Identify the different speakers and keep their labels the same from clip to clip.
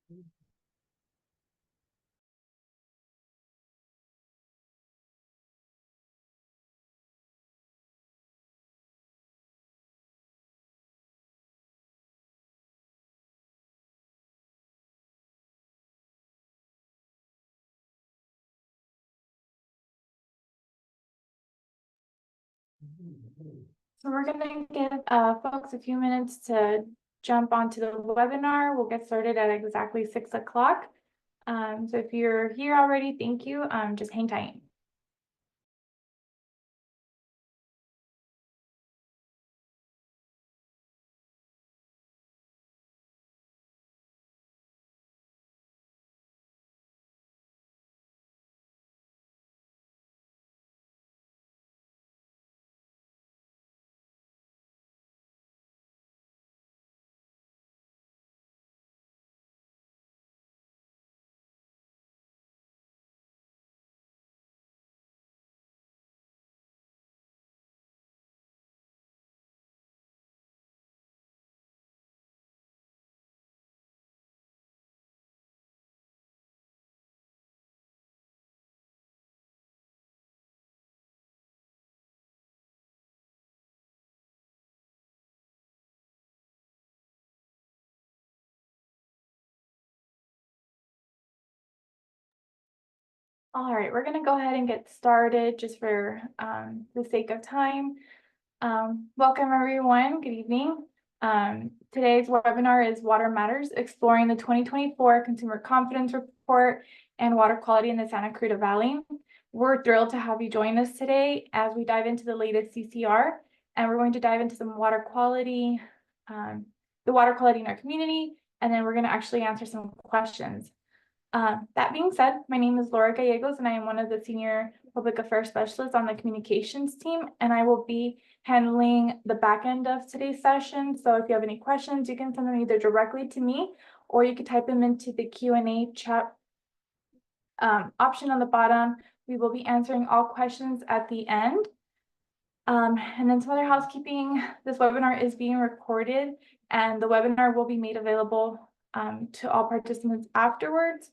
Speaker 1: So we're going to give folks a few minutes to jump onto the webinar. We'll get started at exactly 6 o'clock. So if you're here already, thank you. Just hang tight. All right, we're going to go ahead and get started just for the sake of time. Welcome everyone, good evening. Today's webinar is Water Matters, exploring the 2024 Consumer Confidence Report and water quality in the Santa Clarita Valley. We're thrilled to have you join us today as we dive into the latest CCR, and we're going to dive into some water quality, the water quality in our community, and then we're going to actually answer some questions. That being said, my name is Laura Gallegos, and I am one of the senior public affairs specialists on the communications team, and I will be handling the back end of today's session. So if you have any questions, you can send them either directly to me, or you can type them into the Q&A chat option on the bottom. We will be answering all questions at the end. And then some other housekeeping. This webinar is being recorded, and the webinar will be made available to all participants afterwards.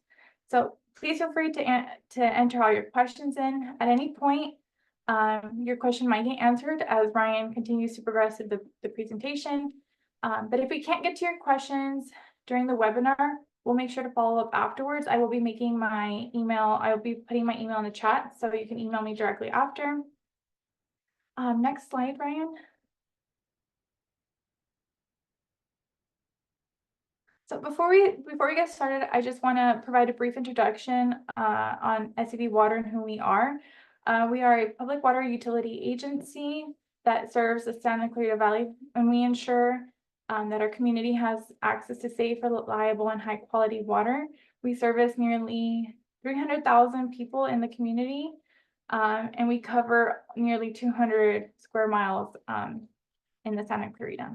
Speaker 1: So please feel free to enter all your questions in at any point. Your question might get answered as Ryan continues to progress through the presentation. But if we can't get to your questions during the webinar, we'll make sure to follow up afterwards. I will be making my email, I will be putting my email in the chat, so you can email me directly after. Next slide, Ryan. So before we get started, I just want to provide a brief introduction on SCV Water and who we are. We are a public water utility agency that serves the Santa Clarita Valley, and we ensure that our community has access to safe, reliable, and high quality water. We service nearly 300,000 people in the community, and we cover nearly 200 square miles in the Santa Clarita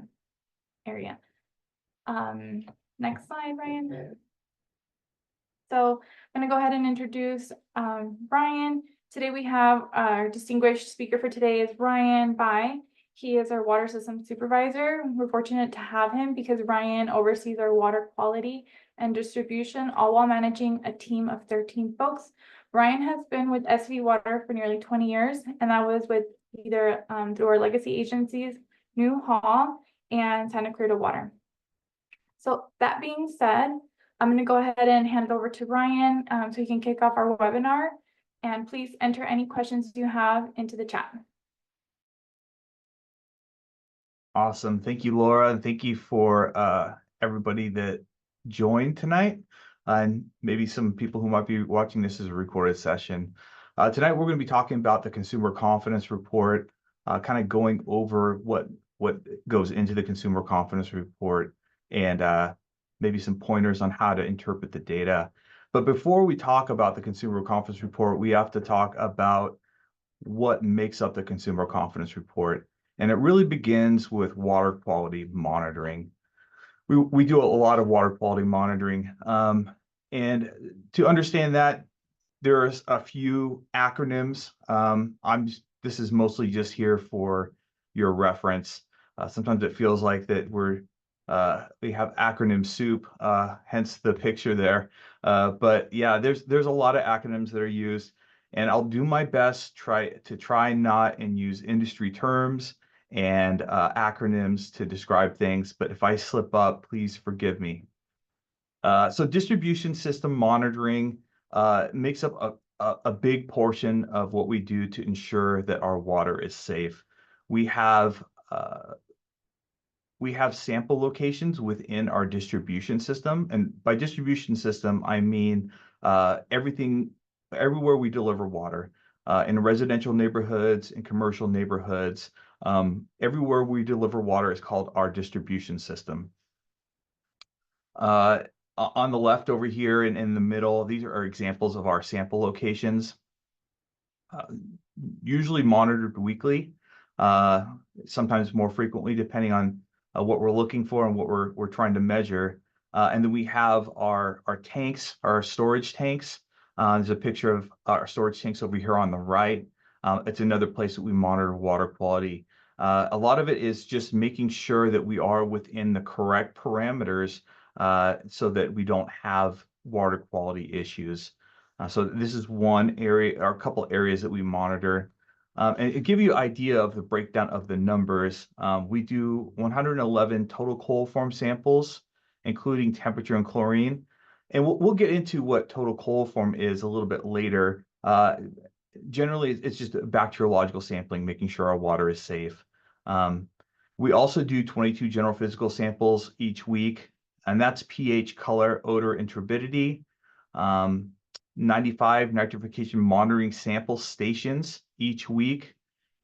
Speaker 1: area. Next slide, Ryan. So I'm going to go ahead and introduce Brian. Today we have our distinguished speaker for today is Ryan Bai. He is our water system supervisor. We're fortunate to have him because Ryan oversees our water quality and distribution, all while managing a team of 13 folks. Ryan has been with SCV Water for nearly 20 years, and that was with either through our legacy agencies, New Hall and Santa Clarita Water. So that being said, I'm going to go ahead and hand it over to Ryan so he can kick off our webinar. And please enter any questions you have into the chat.
Speaker 2: Awesome. Thank you, Laura. And thank you for everybody that joined tonight. And maybe some people who might be watching this as a recorded session. Tonight, we're going to be talking about the Consumer Confidence Report, kind of going over what goes into the Consumer Confidence Report, and maybe some pointers on how to interpret the data. But before we talk about the Consumer Confidence Report, we have to talk about what makes up the Consumer Confidence Report. And it really begins with water quality monitoring. We do a lot of water quality monitoring. And to understand that, there's a few acronyms. This is mostly just here for your reference. Sometimes it feels like that we're We have acronym soup, hence the picture there. But yeah, there's a lot of acronyms that are used, and I'll do my best try not and use industry terms and acronyms to describe things. But if I slip up, please forgive me. So distribution system monitoring makes up a big portion of what we do to ensure that our water is safe. We have uh, we have sample locations within our distribution system. And by distribution system, I mean everywhere we deliver water, in residential neighborhoods, in commercial neighborhoods, everywhere we deliver water is called our distribution system. Uh, on the left over here and in the middle, these are examples of our sample locations, uh, usually monitored weekly, uh, sometimes more frequently, depending on what we're looking for and what we're trying to measure. And then we have our tanks, our storage tanks. There's a picture of our storage tanks over here on the right. It's another place that we monitor water quality. A lot of it is just making sure that we are within the correct parameters so that we don't have water quality issues. So this is one area or a couple areas that we monitor. And to give you an idea of the breakdown of the numbers, we do 111 total coliform samples, including temperature and chlorine. And we'll get into what total coliform is a little bit later. Generally, it's just bacteriological sampling, making sure our water is safe. We also do 22 general physical samples each week, and that's pH, color, odor, and turbidity. 95 nitrification monitoring sample stations each week,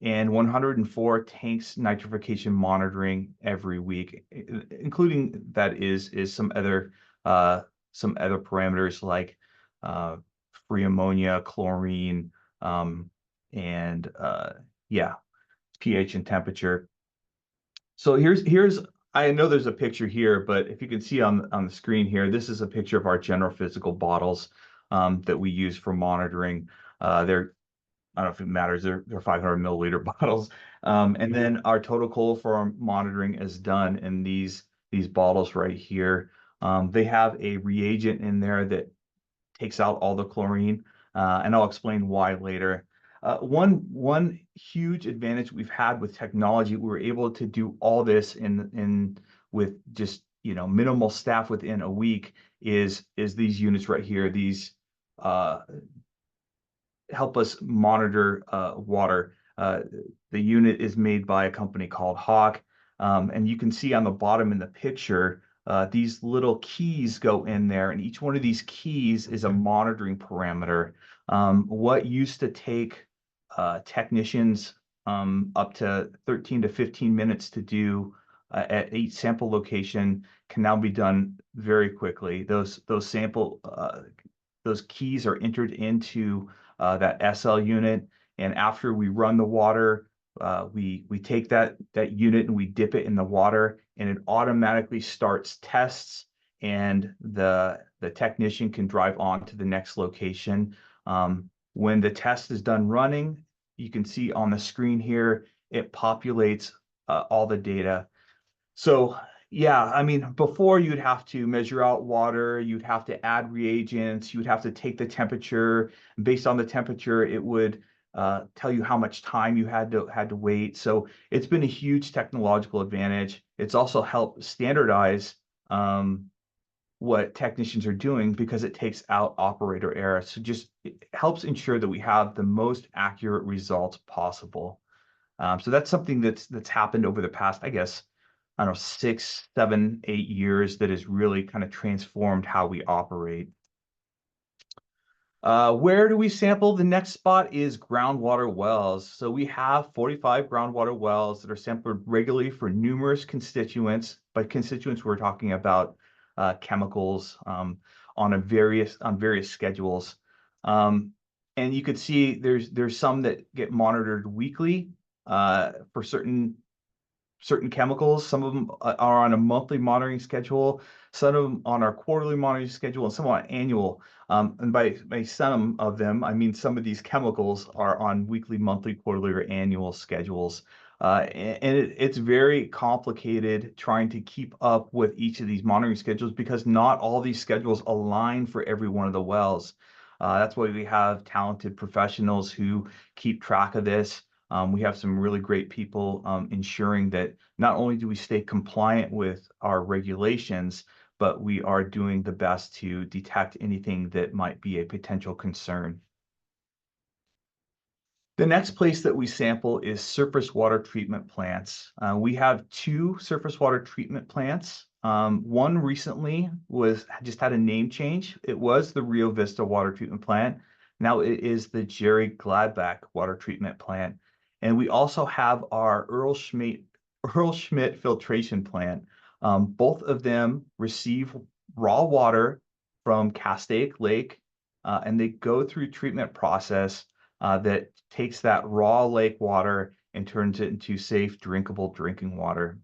Speaker 2: and 104 tanks nitrification monitoring every week, including that is some other parameters like free ammonia, chlorine, and yeah, pH and temperature. So here's I know there's a picture here, but if you can see on the screen here, this is a picture of our general physical bottles that we use for monitoring. They're I don't know if it matters. They're 500 milliliter bottles, and then our total coliform monitoring is done in these bottles right here. They have a reagent in there that takes out all the chlorine, and I'll explain why later. One huge advantage we've had with technology, we were able to do all this in with just minimal staff within a week. Is these units right here? These help us monitor water. The unit is made by a company called Hawk, and you can see on the bottom in the picture. These little keys go in there, and each one of these keys is a monitoring parameter. What used to take technicians up to 13 to 15 minutes to do at each sample location can now be done very quickly. Those keys are entered into that SL unit, and after we run the water, we take that unit and we dip it in the water, and it automatically starts tests, and the technician can drive on to the next location. When the test is done running, you can see on the screen here, it populates all the data. So yeah, I mean, before you'd have to measure out water, you'd have to add reagents, you'd have to take the temperature. Based on the temperature, it would tell you how much time you had to wait. So it's been a huge technological advantage. It's also helped standardize what technicians are doing because it takes out operator error. So just it helps ensure that we have the most accurate results possible. So that's something that's happened over the past, I guess, I don't know, 6, 7, 8 years that has really kind of transformed how we operate. Where do we sample? The next spot is groundwater wells. So we have 45 groundwater wells that are sampled regularly for numerous constituents. By constituents, we're talking about chemicals on various schedules. And you could see there's some that get monitored weekly for certain chemicals. Some of them are on a monthly monitoring schedule, some of them on our quarterly monitoring schedule, and some on annual. And by some of them, I mean some of these chemicals are on weekly, monthly, quarterly, or annual schedules. It's very complicated trying to keep up with each of these monitoring schedules because not all these schedules align for every one of the wells. That's why we have talented professionals who keep track of this. We have some really great people ensuring that not only do we stay compliant with our regulations, but we are doing the best to detect anything that might be a potential concern. The next place that we sample is surface water treatment plants. We have two surface water treatment plants. One recently just had a name change. It was the Rio Vista Water Treatment Plant. Now it is the Jerry Gladbach Water Treatment Plant. And we also have our Earl Schmidt Filtration Plant. Both of them receive raw water from Castaic Lake, and they go through treatment process that takes that raw lake water and turns it into safe, drinkable drinking water.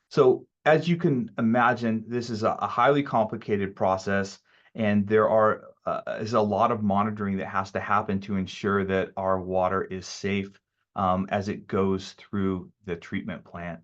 Speaker 2: So as you can imagine, this is a highly complicated process, and there is a lot of monitoring that has to happen to ensure that our water is safe as it goes through the treatment plant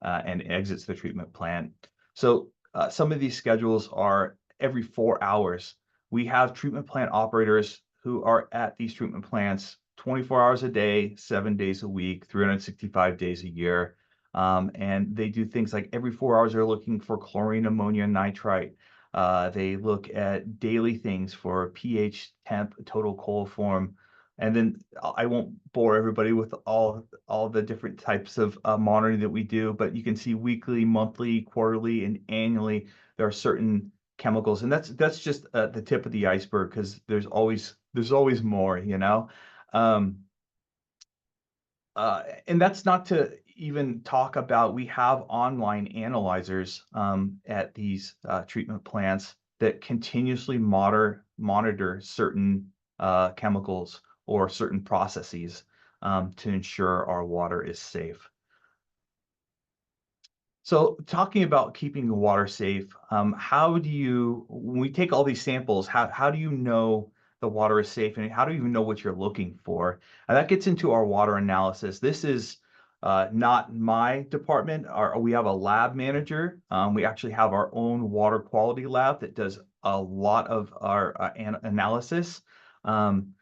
Speaker 2: and exits the treatment plant. So some of these schedules are every 4 hours. We have treatment plant operators who are at these treatment plants 24 hours a day, 7 days a week, 365 days a year. And they do things like every 4 hours, they're looking for chlorine, ammonia, nitrite. They look at daily things for pH, temp, total coliform. And then I won't bore everybody with all the different types of monitoring that we do, but you can see weekly, monthly, quarterly, and annually, there are certain chemicals. And that's just the tip of the iceberg because there's always more, you know? Um, and that's not to even talk about, we have online analyzers at these treatment plants that continuously monitor certain chemicals or certain processes to ensure our water is safe. So talking about keeping the water safe, when we take all these samples, how do you know the water is safe and how do you even know what you're looking for? And that gets into our water analysis. This is not my department. We have a lab manager. We actually have our own water quality lab that does a lot of our analysis. Um,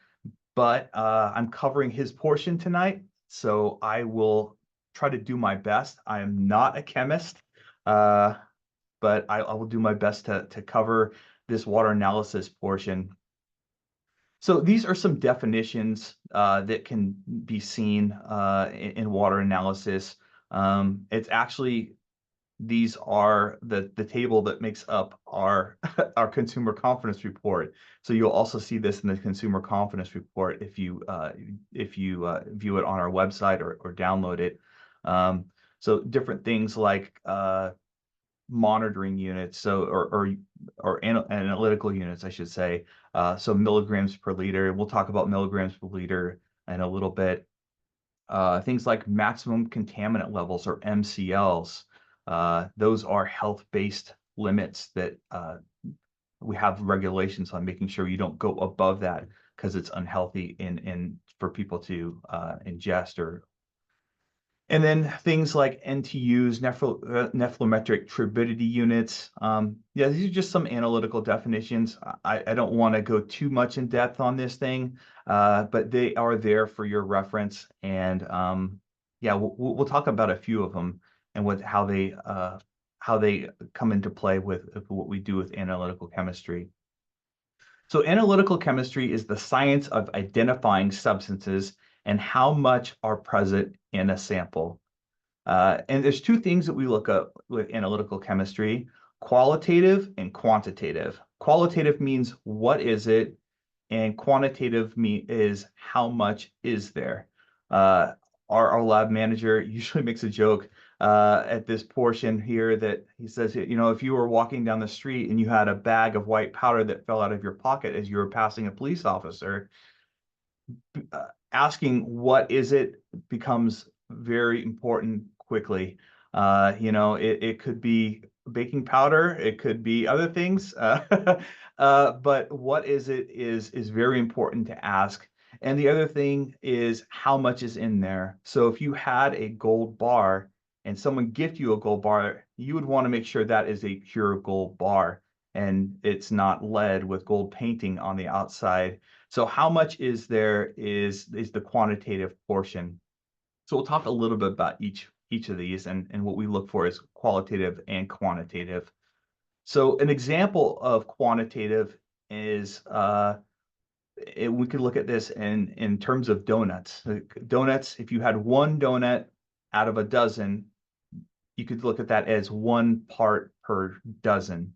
Speaker 2: but I'm covering his portion tonight, so I will try to do my best. I am not a chemist, uh, but I will do my best to cover this water analysis portion. So these are some definitions that can be seen in water analysis. It's actually these are the table that makes up our our consumer confidence report. So you'll also see this in the consumer confidence report if you view it on our website or download it. So different things like monitoring units, so or analytical units, I should say. So milligrams per liter. We'll talk about milligrams per liter in a little bit. Things like maximum contaminant levels or MCLs. Those are health-based limits that we have regulations on making sure you don't go above that because it's unhealthy for people to ingest and then things like NTUs, nephelometric turbidity units. Yeah, these are just some analytical definitions. I don't want to go too much in depth on this thing, but they are there for your reference. And yeah, we'll talk about a few of them and how they come into play with what we do with analytical chemistry. So analytical chemistry is the science of identifying substances and how much are present in a sample. And there's two things that we look up with analytical chemistry, qualitative and quantitative. Qualitative means what is it, and quantitative is how much is there. Uh, our lab manager usually makes a joke at this portion here that he says, you know, if you were walking down the street and you had a bag of white powder that fell out of your pocket as you were passing a police officer, asking what is it becomes very important quickly. You know, it could be baking powder, it could be other things, but what is it is very important to ask. And the other thing is how much is in there. So if you had a gold bar and someone gift you a gold bar, you would want to make sure that is a pure gold bar and it's not lead with gold painting on the outside. So how much is there is the quantitative portion. So we'll talk a little bit about each of these and what we look for is qualitative and quantitative. So an example of quantitative is we could look at this in terms of donuts. Donuts, if you had one donut out of a dozen, you could look at that as 1 part per dozen.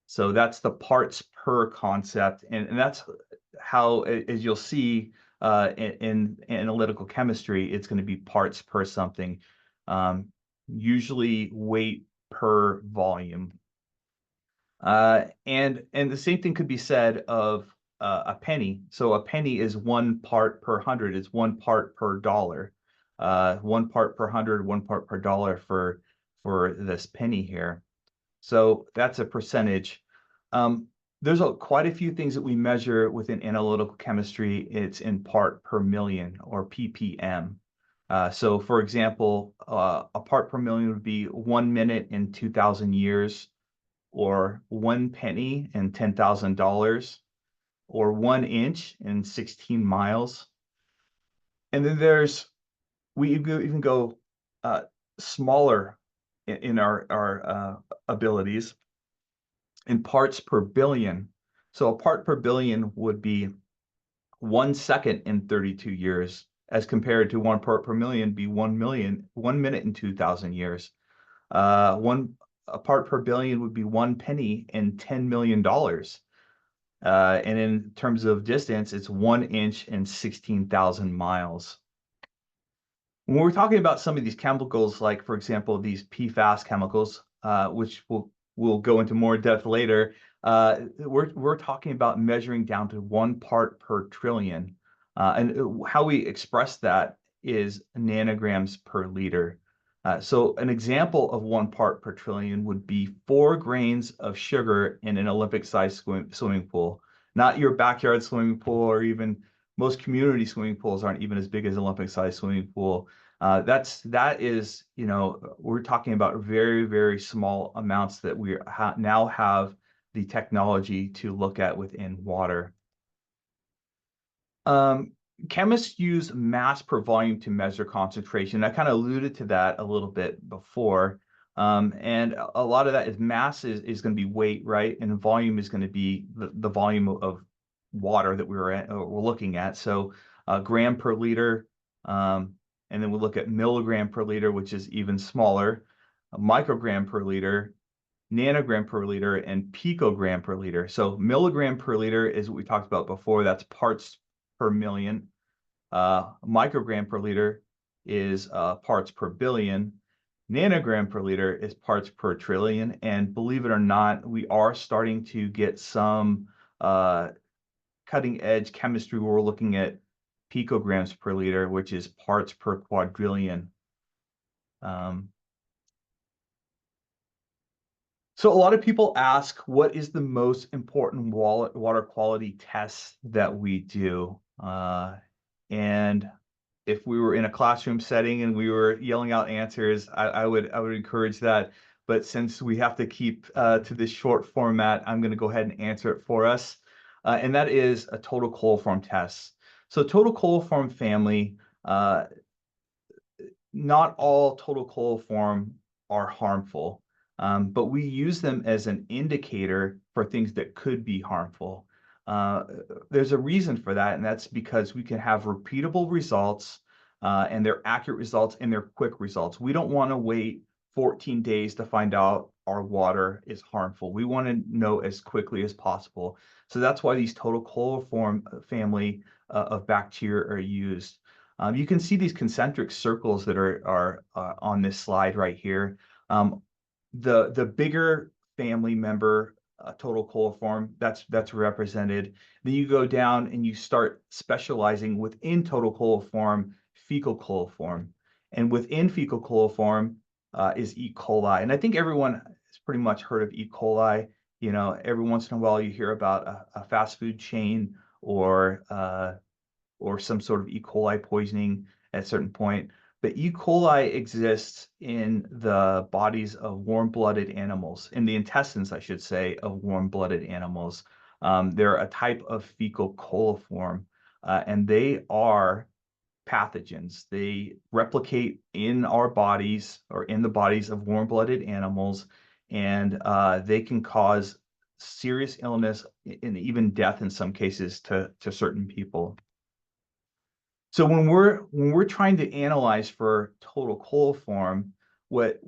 Speaker 2: So that's the parts per concept, and that's how, as you'll see in analytical chemistry, it's going to be parts per something, usually weight per volume. And the same thing could be said of a penny. So a penny is 1 part per 100. It's 1 part per dollar. 1 part per 100, 1 part per dollar for this penny here. So that's a percentage. There's quite a few things that we measure within analytical chemistry. It's in part per million, or ppm. So for example, a part per million would be 1 minute in 2,000 years, or 1 penny in $10,000, or 1 inch in 16 miles. And then we even go smaller in our abilities, in parts per billion. So a part per billion would be 1 second in 32 years, as compared to 1 part per million be 1 minute in 2,000 years. A part per billion would be 1 penny in $10 million. And in terms of distance, it's 1 inch in 16,000 miles. When we're talking about some of these chemicals, like for example, these PFAS chemicals, which we'll go into more depth later, we're talking about measuring down to 1 part per trillion. And how we express that is nanograms per liter. So an example of 1 part per trillion would be 4 grains of sugar in an Olympic-sized swimming pool. Not your backyard swimming pool, or even most community swimming pools aren't even as big as Olympic-sized swimming pool. That is, we're talking about very, very small amounts that we now have the technology to look at within water. Chemists use mass per volume to measure concentration. I kind of alluded to that a little bit before. And a lot of that is mass is going to be weight, right? And volume is going to be the volume of water that we're looking at. So gram per liter, and then we look at milligram per liter, which is even smaller, a microgram per liter, nanogram per liter, and picogram per liter. So milligram per liter is what we talked about before. That's parts per million. Microgram per liter is parts per billion. Nanogram per liter is parts per trillion. And believe it or not, we are starting to get some cutting edge chemistry where we're looking at picograms per liter, which is parts per quadrillion. So a lot of people ask, what is the most important water quality test that we do? And if we were in a classroom setting and we were yelling out answers, I would encourage that. But since we have to keep to this short format, I'm going to go ahead and answer it for us. And that is a total coliform test. So total coliform family, not all total coliform are harmful, but we use them as an indicator for things that could be harmful. There's a reason for that, and that's because we can have repeatable results, and they're accurate results, and they're quick results. We don't want to wait 14 days to find out our water is harmful. We want to know as quickly as possible. So that's why these total coliform family of bacteria are used. You can see these concentric circles that are on this slide right here. The bigger family member, total coliform, that's represented. Then you go down and you start specializing within total coliform, fecal coliform, and within fecal coliform is E. coli. And I think everyone has pretty much heard of E. coli. Every once in a while you hear about a fast food chain or or some sort of E. coli poisoning at a certain point. But E. coli exists in the bodies of warm-blooded animals, in the intestines, I should say, of warm-blooded animals. They're a type of fecal coliform, and they are pathogens. They replicate in our bodies or in the bodies of warm-blooded animals, and they can cause serious illness and even death in some cases to certain people. So when we're trying to analyze for total coliform, what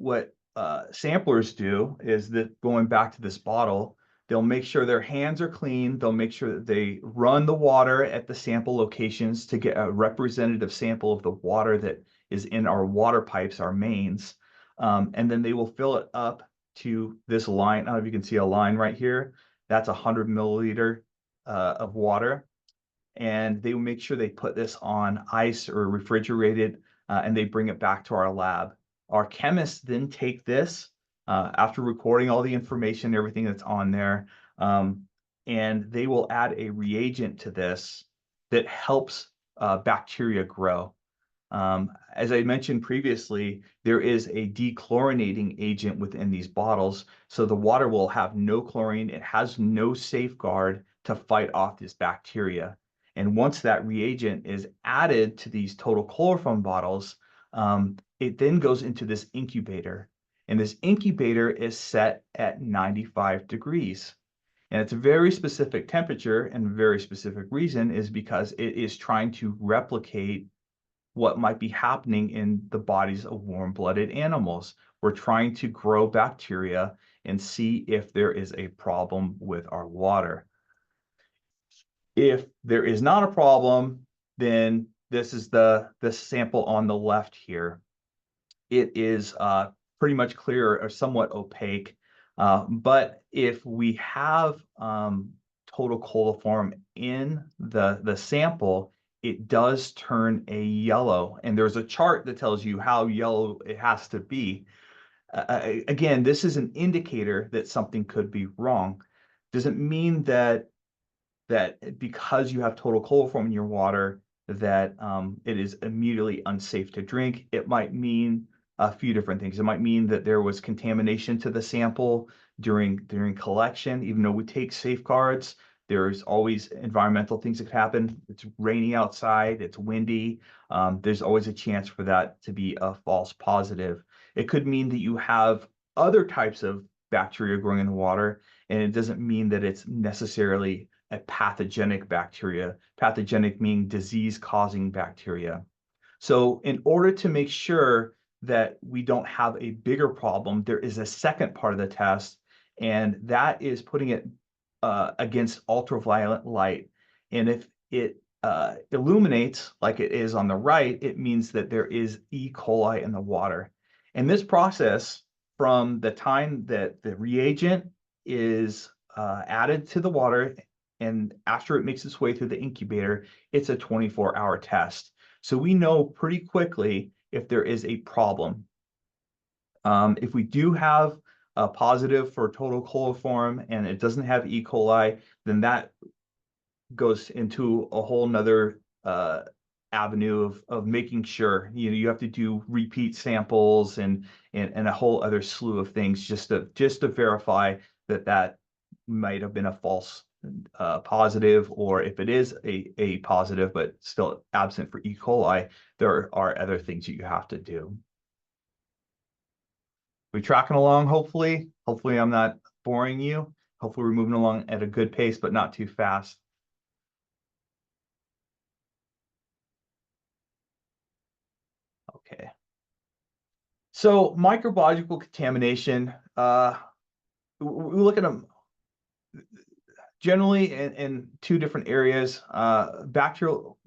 Speaker 2: samplers do is that, going back to this bottle, they'll make sure their hands are clean. They'll make sure that they run the water at the sample locations to get a representative sample of the water that is in our water pipes, our mains. And then they will fill it up to this line. I don't know if you can see a line right here. That's 100 milliliter of water, and they will make sure they put this on ice or refrigerated, and they bring it back to our lab. Our chemists then take this after recording all the information, everything that's on there, and they will add a reagent to this that helps bacteria grow. As I mentioned previously, there is a dechlorinating agent within these bottles, so the water will have no chlorine. It has no safeguard to fight off this bacteria. And once that reagent is added to these total coliform bottles, it then goes into this incubator. And this incubator is set at 95 degrees. And it's a very specific temperature, and very specific reason is because it is trying to replicate what might be happening in the bodies of warm-blooded animals. We're trying to grow bacteria and see if there is a problem with our water. If there is not a problem, then this is the sample on the left here. It is pretty much clear or somewhat opaque. But if we have total coliform in the sample, it does turn a yellow. And there's a chart that tells you how yellow it has to be. Again, this is an indicator that something could be wrong. Doesn't mean that because you have total coliform in your water that it is immediately unsafe to drink. It might mean a few different things. It might mean that there was contamination to the sample during collection. Even though we take safeguards, there's always environmental things that could happen. It's rainy outside, it's windy. There's always a chance for that to be a false positive. It could mean that you have other types of bacteria growing in the water, and it doesn't mean that it's necessarily a pathogenic bacteria, pathogenic meaning disease-causing bacteria. So in order to make sure that we don't have a bigger problem, there is a second part of the test, and that is putting it against ultraviolet light. And if it illuminates like it is on the right, it means that there is E. coli in the water. And this process, from the time that the reagent is added to the water and after it makes its way through the incubator, it's a 24-hour test. So we know pretty quickly if there is a problem. If we do have a positive for total coliform and it doesn't have E. coli, then that goes into a whole nother avenue of making sure. You have to do repeat samples and a whole other slew of things just to verify that might have been a false positive, or if it is a positive but still absent for E. coli, there are other things that you have to do. We tracking along, hopefully. Hopefully I'm not boring you. Hopefully we're moving along at a good pace, but not too fast. Okay. So microbiological contamination, we look at them generally in two different areas, bacterial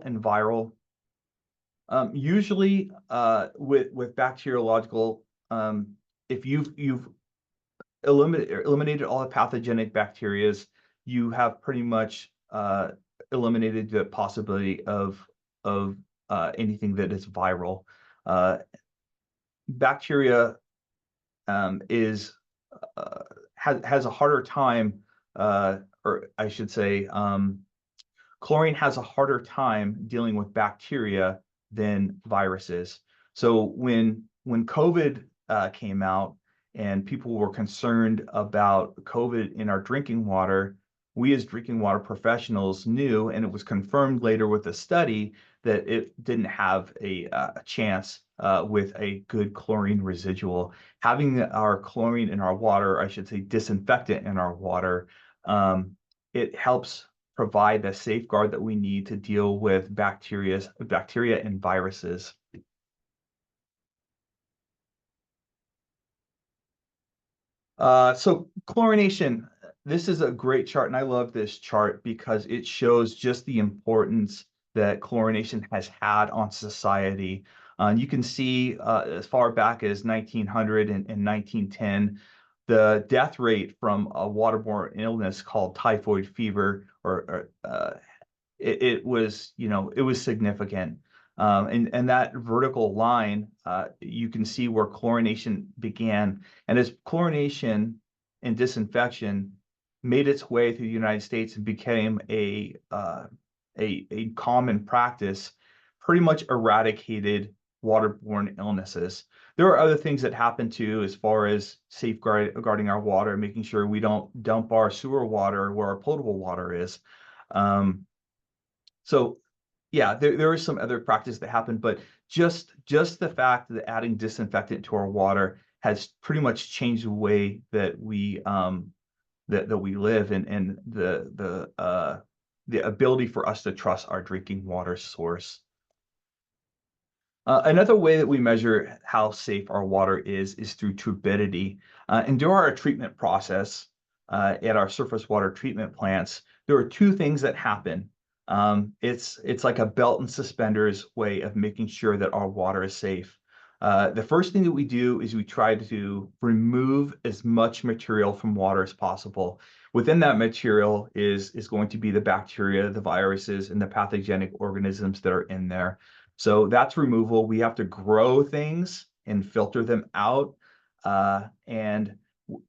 Speaker 2: and viral. Usually with bacteriological, if you've eliminated all the pathogenic bacterias, you have pretty much eliminated the possibility of anything that is viral. Bacteria has a harder time, or I should say, chlorine has a harder time dealing with bacteria than viruses. So when COVID came out and people were concerned about COVID in our drinking water, we as drinking water professionals knew, and it was confirmed later with a study, that it didn't have a chance with a good chlorine residual. Having our chlorine in our water, I should say disinfectant in our water, it helps provide the safeguard that we need to deal with bacteria and viruses. So chlorination, this is a great chart, and I love this chart because it shows just the importance that chlorination has had on society. You can see as far back as 1900 and 1910, the death rate from a waterborne illness called typhoid fever, it was, it was significant. And that vertical line, you can see where chlorination began. And as chlorination and disinfection made its way through the United States and became a common practice, pretty eradicated eradicated waterborne illnesses. There are other things that happen too, as far as safeguarding our water, making sure we don't dump our sewer water where our potable water is. So yeah, there is some other practice that happened, but just the fact that adding disinfectant to our water has pretty much changed the way that we that we live, and the ability for us to trust our drinking water source. Another way that we measure how safe our water is through turbidity. And during our treatment process at our surface water treatment plants, there are two things that happen. It's like a belt and suspenders way of making sure that our water is safe. The first thing that we do is we try to remove as much material from water as possible. Within that material is going to be the bacteria, the viruses, and the pathogenic organisms that are in there. So that's removal. We have to grow things and filter them out. And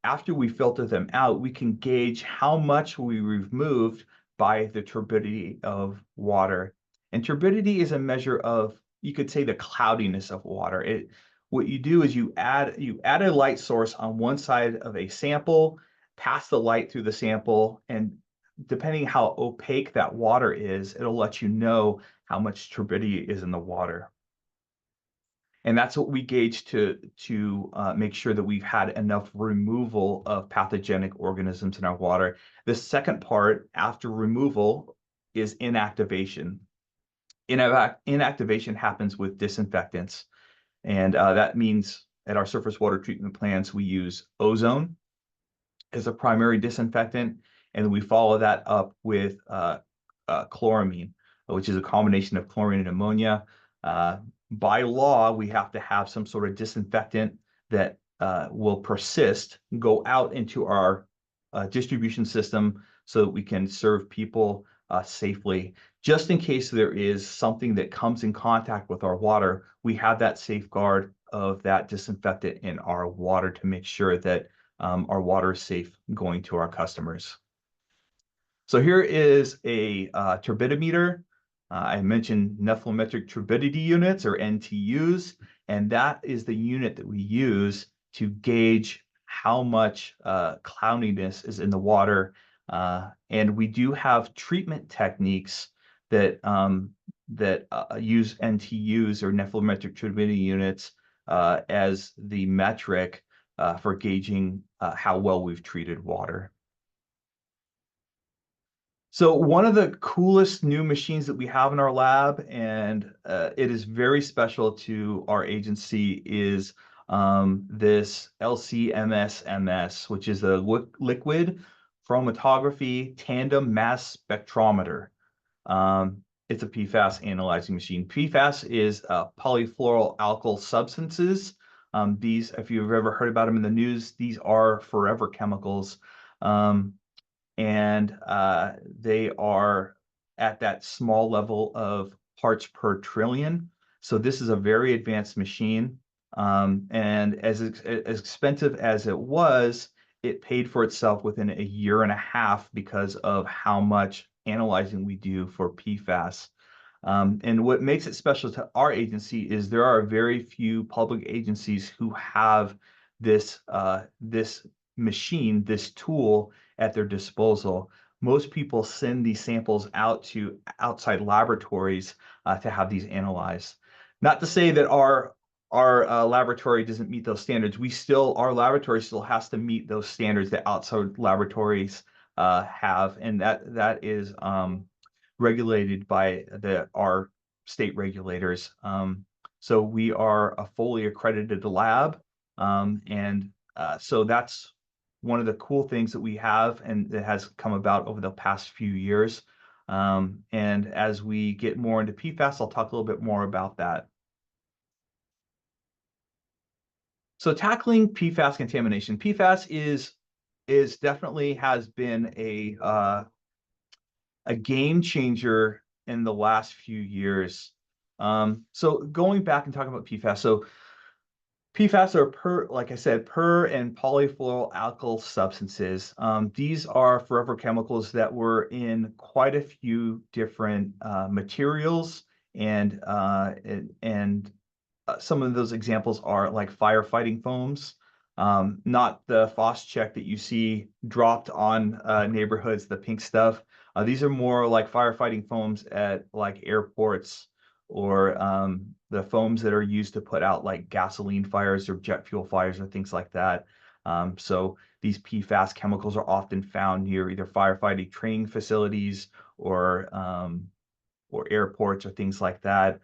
Speaker 2: after we filter them out, we can gauge how much we removed by the turbidity of water. And turbidity is a measure of, you could say, the cloudiness of water. What you do is you add a light source on one side of a sample, pass the light through the sample, and depending how opaque that water is, it'll let you know how much turbidity is in the water. And that's what we gauge to make sure that we've had enough removal of pathogenic organisms in our water. The second part after removal is inactivation. Inactivation happens with disinfectants. And that means at our surface water treatment plants, we use ozone as a primary disinfectant, and we follow that up with chloramine, which is a combination of chlorine and ammonia. By law, we have to have some sort of disinfectant that will persist, go out into our distribution system so that we can serve people safely. Just in case there is something that comes in contact with our water, we have that safeguard of that disinfectant in our water to make sure that our water is safe going to our customers. So here is a turbidimeter. I mentioned nephelometric turbidity units, or NTUs, and that is the unit that we use to gauge how much cloudiness is in the water. And we do have treatment techniques that use NTUs, or nephelometric turbidity units, as the metric for gauging how well we've treated water. So one of the coolest new machines that we have in our lab, and it is very special to our agency, is this LC-MS-MS, which is a liquid chromatography tandem mass spectrometer. It's a PFAS analyzing machine. PFAS is polyfluoroalkyl substances. These, if you've ever heard about them in the news, these are forever chemicals. And they are at that small level of parts per trillion. So this is a very advanced machine. And as expensive as it was, it paid for itself within a year and a half because of how much analyzing we do for PFAS. And what makes it special to our agency is there are very few public agencies who have this machine, this tool at their disposal. Most people send these samples out to outside laboratories to have these analyzed. Not to say that our laboratory doesn't meet those standards. Our laboratory still has to meet those standards that outside laboratories have, and that is regulated by our state regulators. So we are a fully accredited lab, and so that's one of the cool things that we have and that has come about over the past few years. And as we get more into PFAS, I'll talk a little bit more about that. So tackling PFAS contamination. PFAS is definitely has been a game changer in the last few years. So going back and talking about PFAS. So PFAS are like I said, per and polyfluoroalkyl substances. These are forever chemicals that were in quite a few different materials, and some of those examples are like firefighting foams, not the Phos-Chek that you see dropped on neighborhoods, the pink stuff. These are more like firefighting foams at like airports, or the foams that are used to put out like gasoline fires or jet fuel fires or things like that. So these PFAS chemicals are often found near either firefighting training facilities or airports or things like that.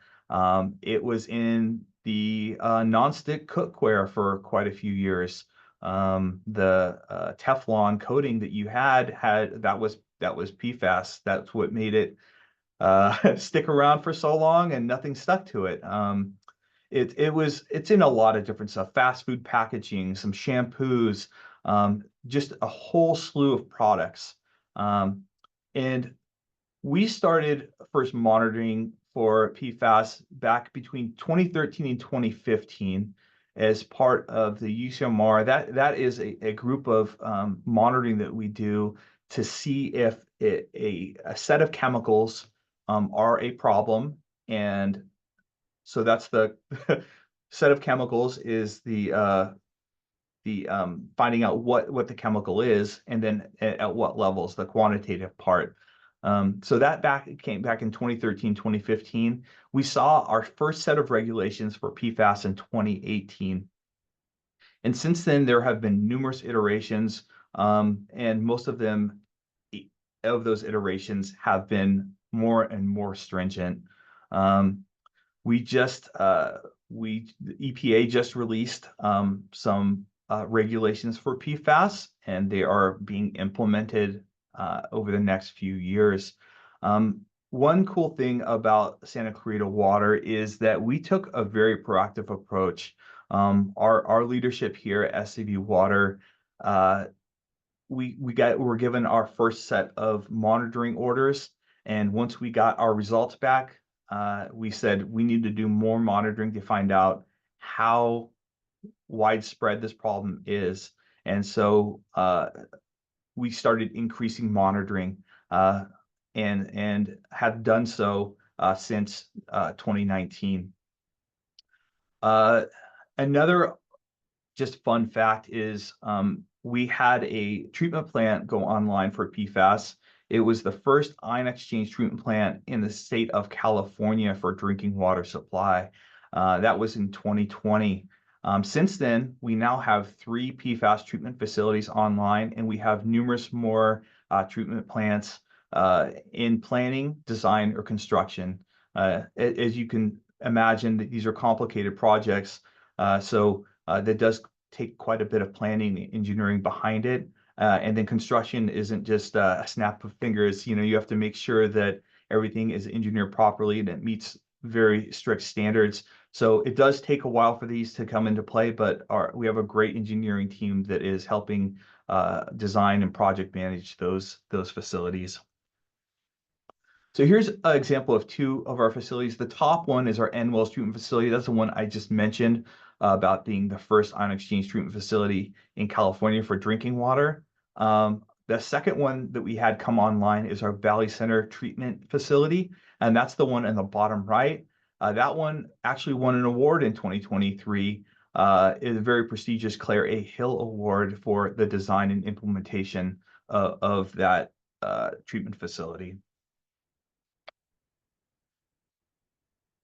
Speaker 2: It was in the nonstick cookware for quite a few years. The Teflon coating that you had that was PFAS. That's what made it stick around for so long, and nothing stuck to it. It's in a lot of different stuff, fast food packaging, some shampoos, just a whole slew of products. And we started first monitoring for PFAS back between 2013 and 2015 as part of the UCMR. That is a group of monitoring that we do to see if a set of chemicals are a problem. And so that's the set of chemicals is the finding out what the chemical is, and then at what levels, the quantitative part. So that came back in 2013, 2015. We saw our first set of regulations for PFAS in 2018. And since then, there have been numerous iterations, and most of those iterations have been more and more stringent. The EPA just released some regulations for PFAS, and they are being implemented over the next few years. One cool thing about Santa Clarita Water is that we took a very proactive approach. Our leadership here at SCV Water, were given our first set of monitoring orders, and once we got our results back, we said we need to do more monitoring to find out how widespread this problem is. And so we started increasing monitoring, and have done so since 2019. Another just fun fact is we had a treatment plant go online for PFAS. It was the first ion exchange treatment plant in the state of California for drinking water supply. That was in 2020. Since then, we now have 3 PFAS treatment facilities online, and we have numerous more treatment plants in planning, design, or construction. As you can imagine, these are complicated projects, so that does take quite a bit of planning and engineering behind it. And then construction isn't just a snap of fingers. You have to make sure that everything is engineered properly and it meets very strict standards. So it does take a while for these to come into play, but we have a great engineering team that is helping design and project manage those facilities. So here's an example of 2 of our facilities. The top one is our N Wells treatment facility. That's the one I just mentioned about being the first ion exchange treatment facility in California for drinking water. The second one that we had come online is our Valley Center treatment facility, and that's the one in the bottom right. That one actually won an award in 2023. Is a very prestigious Claire A. Hill Award for the design and implementation of that treatment facility.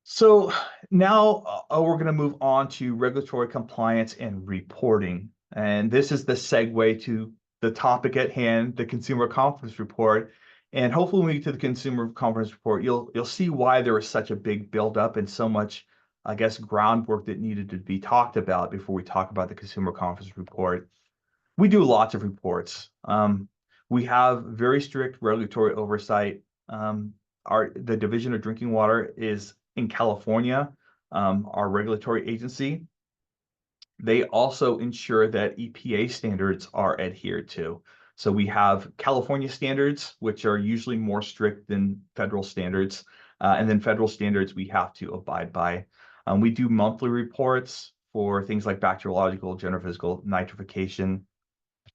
Speaker 2: So now we're going to move on to regulatory compliance and reporting. And this is the segue to the topic at hand, the Consumer Confidence Report. And hopefully when we get to the Consumer Confidence Report, you'll see why there was such a big buildup and so much, I guess, groundwork that needed to be talked about before we talk about the Consumer Confidence Report. We do lots of reports. We have very strict regulatory oversight. The Division of Drinking Water is in California, our regulatory agency. They also ensure that EPA standards are adhered to. So we have California standards, which are usually more strict than federal standards, and then federal standards we have to abide by. We do monthly reports for things like bacteriological, general physical, nitrification,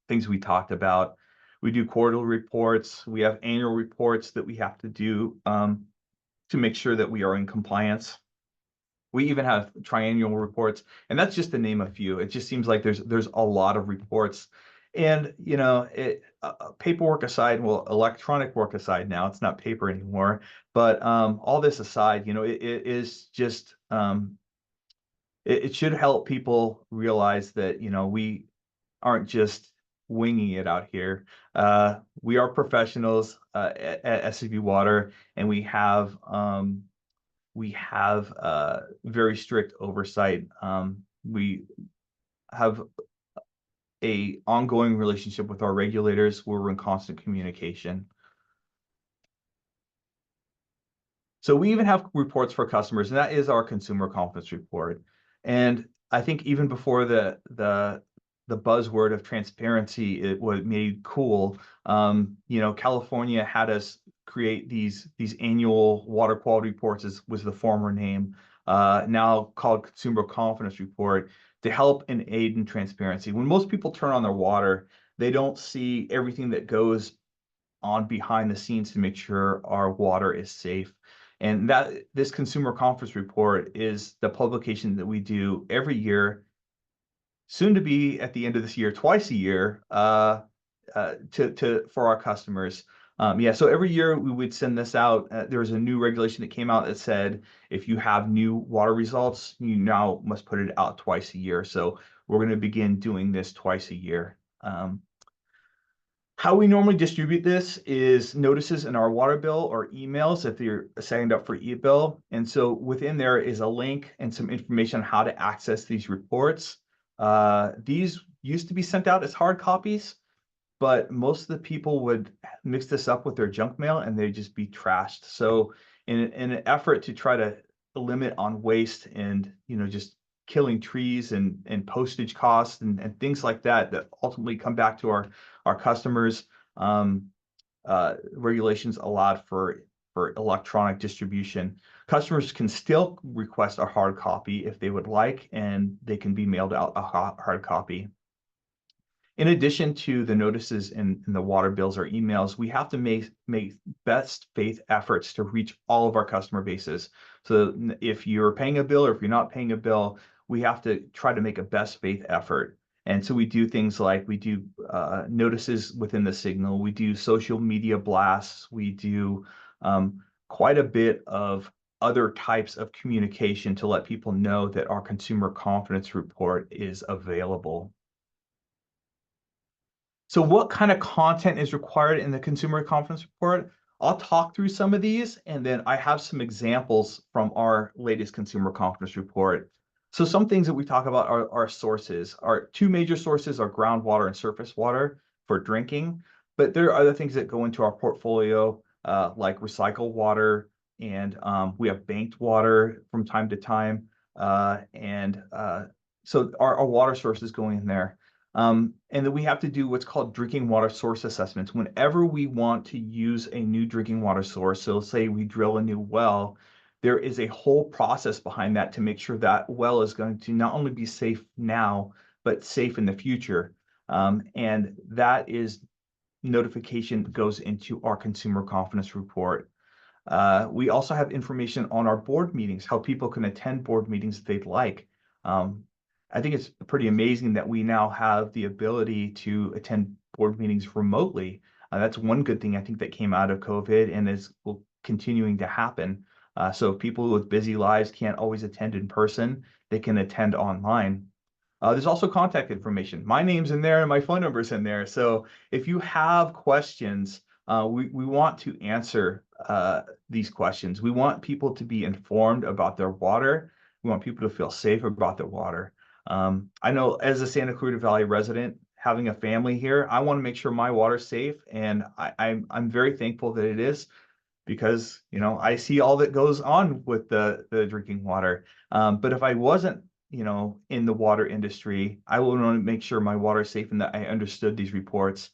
Speaker 2: things we talked about. We do quarterly reports. We have annual reports that we have to do to make sure that we are in compliance. We even have triennial reports, and that's just to name a few. It just seems like there's a lot of reports. And, paperwork aside, well, electronic work aside now, it's not paper anymore. But all this aside, it is just, it should help people realize that, we aren't just winging it out here. We are professionals at SCV Water, and we have very strict oversight. We have a ongoing relationship with our regulators where we're in constant communication. So we even have reports for customers, and that is our consumer confidence report. And I think even before the buzzword of transparency, it was made cool. California had us create these annual water quality reports, was the former name, now called Consumer Confidence Report, to help and aid in transparency. When most people turn on their water, they don't see everything that goes on behind the scenes to make sure our water is safe. And that this Consumer Confidence Report is the publication that we do every year, soon to be at the end of this year, twice a year, for our customers. So every year we would send this out. There was a new regulation that came out that said if you have new water results, you now must put it out twice a year. So we're going to begin doing this twice a year. How we normally distribute this is notices in our water bill or emails if you're signed up for e-bill. And so within there is a link and some information on how to access these reports. These used to be sent out as hard copies, but most of the people would mix this up with their junk mail and they'd just be trashed. So in an effort to try to limit on waste and, just killing trees and postage costs and things like that ultimately come back to our customers, regulations allowed for electronic distribution. Customers can still request a hard copy if they would like, and they can be mailed out a hard copy. In addition to the notices in the water bills or emails, we have to make best faith efforts to reach all of our customer bases. So if you're paying a bill or if you're not paying a bill, we have to try to make a best faith effort. And so we do things like we do notices within the signal, we do social media blasts, we do quite a bit of other types of communication to let people know that our consumer confidence report is available. So what kind of content is required in the consumer confidence report? I'll talk through some of these, and then I have some examples from our latest consumer confidence report. So some things that we talk about are sources. Our two major sources are groundwater and surface water for drinking, but there are other things that go into our portfolio, like recycled water, and we have banked water from time to time. So our water sources going in there. And then we have to do what's called drinking water source assessments. Whenever we want to use a new drinking water source, so say we drill a new well, there is a whole process behind that to make sure that well is going to not only be safe now, but safe in the future. And that is notification goes into our consumer confidence report. We also have information on our board meetings, how people can attend board meetings if they'd like. I think it's pretty amazing that we now have the ability to attend board meetings remotely. That's one good thing I think that came out of COVID and is continuing to happen. So people with busy lives can't always attend in person. They can attend online. There's also contact information. My name's in there and my phone number's in there. So if you have questions, we want to answer these questions. We want people to be informed about their water. We want people to feel safe about their water. I know as a Santa Clarita Valley resident, having a family here, I want to make sure my water's safe, and I'm very thankful that it is, because I see all that goes on with the drinking water. But if I wasn't in the water industry, I would want to make sure my water is safe and that I understood these reports.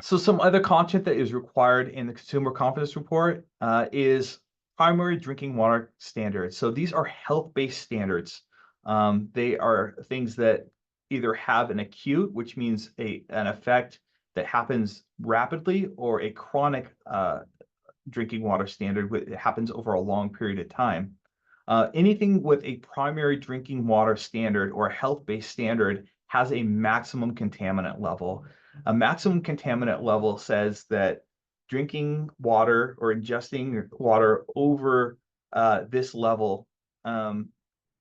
Speaker 2: So some other content that is required in the Consumer Confidence Report is primary drinking water standards. So these are health-based standards. They are things that either have an acute, which means an effect that happens rapidly, or a chronic drinking water standard that happens over a long period of time. Anything with a primary drinking water standard or a health-based standard has a maximum contaminant level. A maximum contaminant level says that drinking water or ingesting water over this level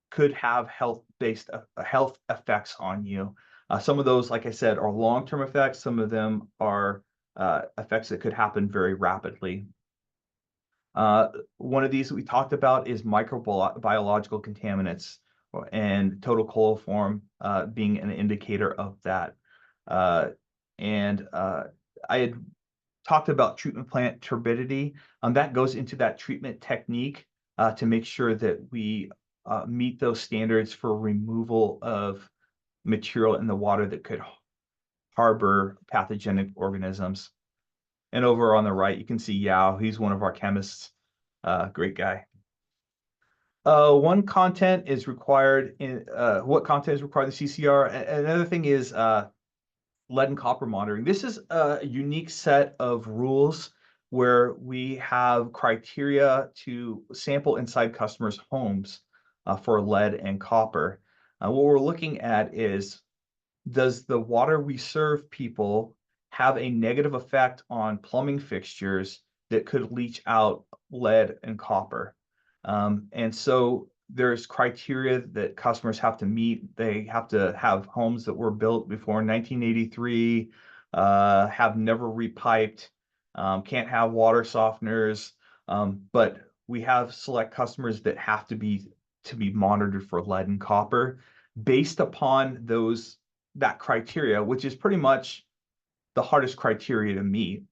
Speaker 2: could have health effects on you. Some of those, like I said, are long-term effects. Some of them are effects that could happen very rapidly. One of these that we talked about is microbiological contaminants, and total coliform being an indicator of that. I had talked about treatment plant turbidity. That goes into that treatment technique to make sure that we meet those standards for removal of material in the water that could harbor pathogenic organisms. And over on the right, you can see Yao. He's one of our chemists. Great guy. One content is required in what content is required in the CCR. Another thing is lead and copper monitoring. This is a unique set of rules where we have criteria to sample inside customers' homes for lead and copper. What we're looking at is, does the water we serve people have a negative effect on plumbing fixtures that could leach out lead and copper? And so there's criteria that customers have to meet. They have to have homes that were built before 1983, have never repiped, can't have water softeners. But we have select customers that have to be monitored for lead and copper based upon that criteria, which is pretty much the hardest criteria to meet.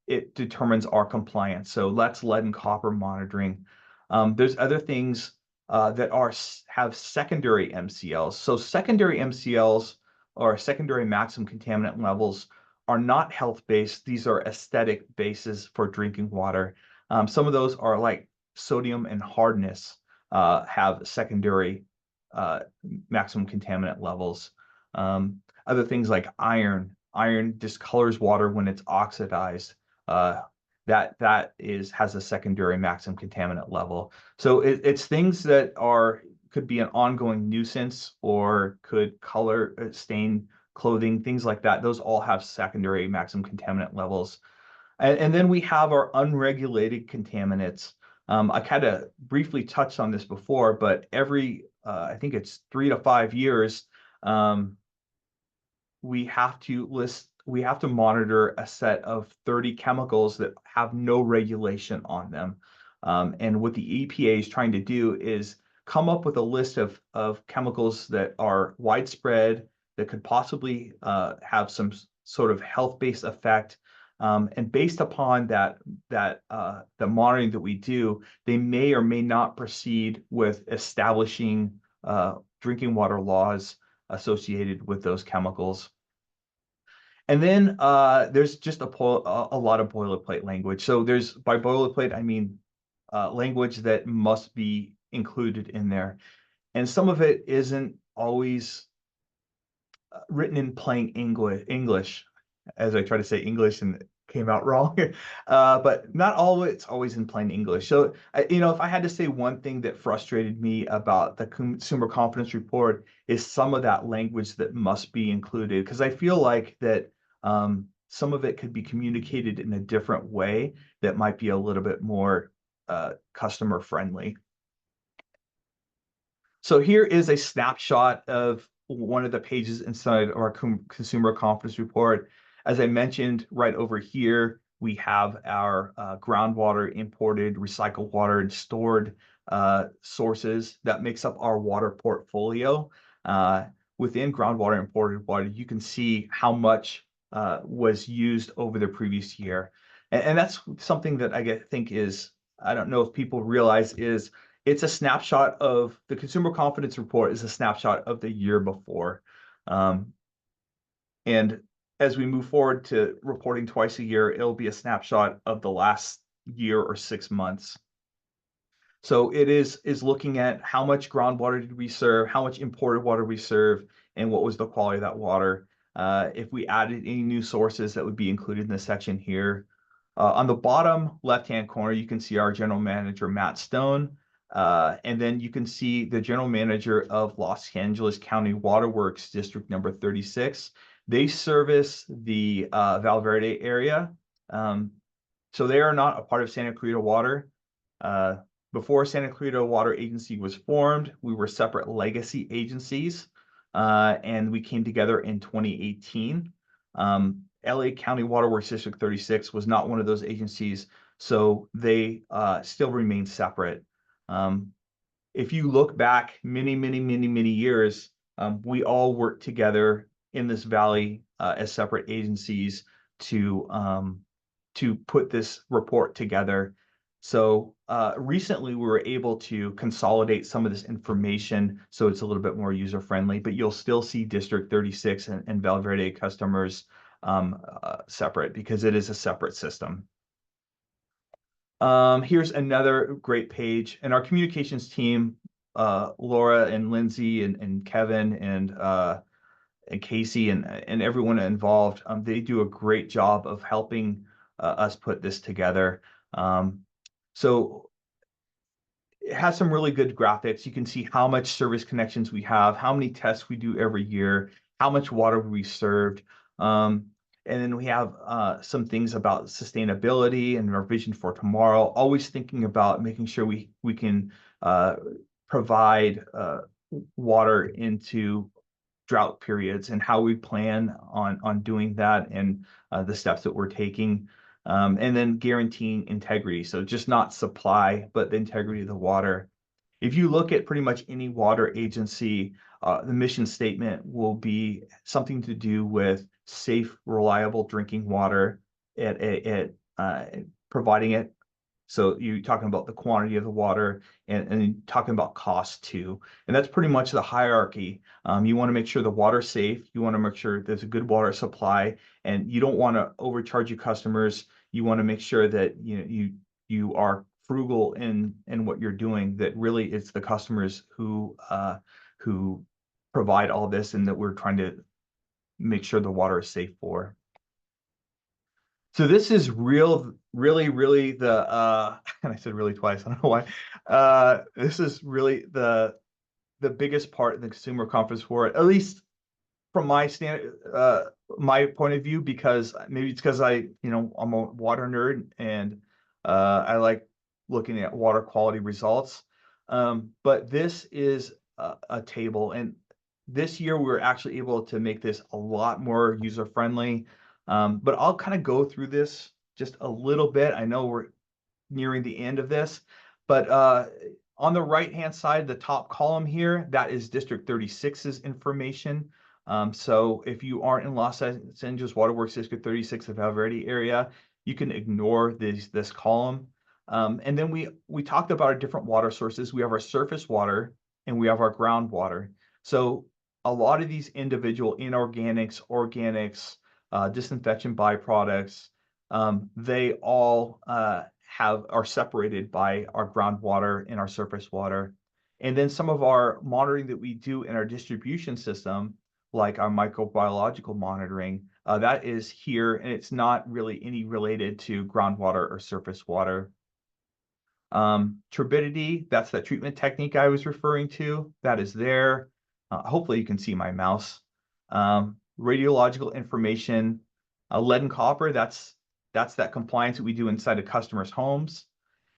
Speaker 2: It determines our compliance. So that's lead and copper monitoring. There's other things that have secondary MCLs. So secondary MCLs, or secondary maximum contaminant levels, are not health-based. These are aesthetic bases for drinking water. Some of those are like sodium and hardness have secondary maximum contaminant levels. Other things like iron discolors water when it's oxidized. That has a secondary maximum contaminant level. So it's things that could be an ongoing nuisance or could color, stain clothing, things like that. Those all have secondary maximum contaminant levels. And then we have our unregulated contaminants. I kind of briefly touched on this before, but every I think it's 3 to 5 years, we have to monitor a set of 30 chemicals that have no regulation on them. And what the EPA is trying to do is come up with a list of chemicals that are widespread, that could possibly have some sort of health-based effect. And based upon the monitoring that we do, they may or may not proceed with establishing drinking water laws associated with those chemicals. And then there's just a lot of boilerplate language. So by boilerplate, I mean language that must be included in there. And some of it isn't always written in plain English, as I try to say English and it came out wrong. But not all of it's always in plain English. So, if I had to say one thing that frustrated me about the Consumer Confidence Report is some of that language that must be included, because I feel like that some of it could be communicated in a different way that might be a little bit more customer friendly. So here is a snapshot of one of the pages inside our consumer confidence report. As I mentioned, right over here, we have our groundwater, imported, recycled water, and stored sources that makes up our water portfolio. Within groundwater, imported water, you can see how much was used over the previous year. And that's something that think is, I don't know if people realize, is it's a snapshot of the consumer confidence report is a snapshot of the year before. And as we move forward to reporting twice a year, it'll be a snapshot of the last year or 6 months. So it is looking at how much groundwater did we serve, how much imported water we serve, and what was the quality of that water. If we added any new sources, that would be included in this section here. On the bottom left-hand corner, you can see our general manager, Matt Stone. And then you can see the general manager of Los Angeles County Waterworks, District number 36. They service the Valverde area. So they are not a part of Santa Clarita Water. Before Santa Clarita Water Agency was formed, we were separate legacy agencies, and we came together in 2018. LA County Waterworks District 36 was not one of those agencies, so they still remain separate. If you look back many years, we all worked together in this valley as separate agencies to put this report together. So recently we were able to consolidate some of this information so it's a little bit more user friendly, but you'll still see District 36 and Valverde customers separate because it is a separate system. Here's another great page, and our communications team, Laura and Lindsay and Kevin and Casey and everyone involved, they do a great job of helping us put this together. So it has some really good graphics. You can see how much service connections we have, how many tests we do every year, how much water we served. And then we have some things about sustainability and our vision for tomorrow, always thinking about making sure we can provide water into drought periods and how we plan on doing that and the steps that we're taking. And then guaranteeing integrity. So just not supply, but the integrity of the water. If you look at pretty much any water agency, the mission statement will be something to do with safe, reliable drinking water at providing it. So you're talking about the quantity of the water and talking about cost too. And that's pretty much the hierarchy. You want to make sure the water's safe. You want to make sure there's a good water supply, and you don't want to overcharge your customers. You want to make sure that you are frugal in what you're doing, that really it's the customers who provide all this and that we're trying to make sure the water is safe for. So this is really the and I said really twice, I don't know why. This is really the biggest part of the consumer confidence report, at least from my point of view, because maybe it's because I'm a water nerd and I like looking at water quality results. But this is a table, and this year we were actually able to make this a lot more user friendly. But I'll kind of go through this just a little bit. I know we're nearing the end of this, but on the right-hand side, the top column here, that is District 36's information. So if you aren't in Los Angeles Waterworks District 36, the Valverde area, you can ignore this column. And then we talked about our different water sources. We have our surface water and we have our groundwater. So a lot of these individual inorganics, organics, disinfection byproducts, they all are separated by our groundwater and our surface water. And then some of our monitoring that we do in our distribution system, like our microbiological monitoring, that is here, and it's not really any related to groundwater or surface water. Turbidity, that's that treatment technique I was referring to. That is there. Hopefully you can see my mouse. Radiological information, lead and copper, that's that compliance that we do inside of customers' homes.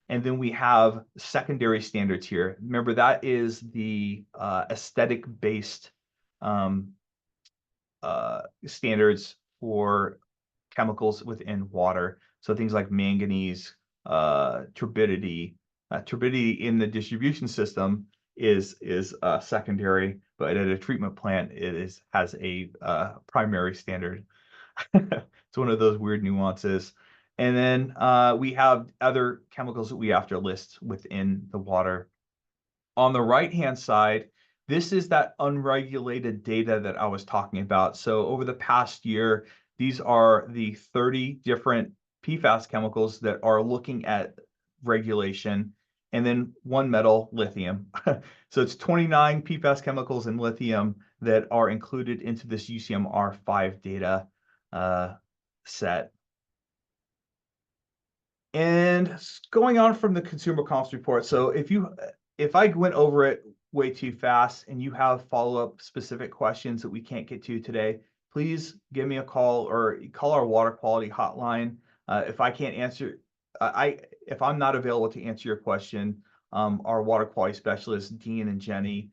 Speaker 2: And then we have secondary standards here. Remember, that is the aesthetic-based standards for chemicals within water. So things like manganese, turbidity. Turbidity in the distribution system is secondary, but at a treatment plant, it has a primary standard. It's one of those weird nuances. And then we have other chemicals that we have to list within the water. On the right-hand side, this is that unregulated data that I was talking about. So over the past year, these are the 30 different PFAS chemicals that are looking at regulation, and then one metal, lithium. So it's 29 PFAS chemicals and lithium that are included into this UCMR5 data set. And going on from the consumer comps report, so if I went over it way too fast and you have follow-up specific questions that we can't get to today, please give me a call or call our water quality hotline. If I can't answer, if I'm not available to answer your question, our water quality specialists, Dean and Jenny,